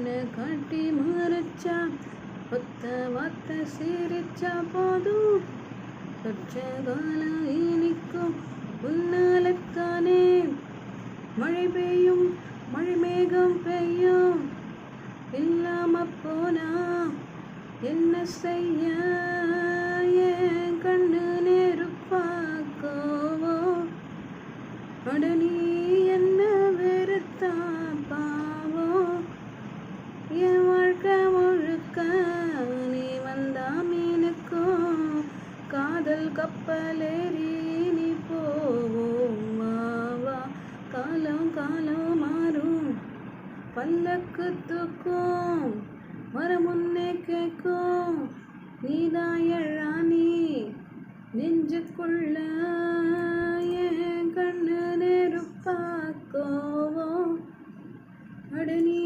கண்ணை காட்டி மறைச்சா ஒத்த வார்த்தை சிரிச்சா போதும் பச்ச காலம் இனிக்கும் உன்னாலத்தானே மழை பெய்யும் மழை மேகம் பெய்யும் இல்லாம போனா என்ன செய்ய என் கண்ணு நெருப்பாக்கோவோ அட நீ என்ன வெறுத்தா பாவோ என் வாழ்க்கை முழுக்க நீ வந்தா மீனுக்கும் காதல் கப்பலேறி நீ போவோம் வா காலம் காலம் மாறும் பல்லக்கு தூக்கும் மரம் முன்னே கேட்கும் நீதான் எழானி நெஞ்சுக்குள்ள என் கண்ணு நெருப்பாக்கோவோ அட நீ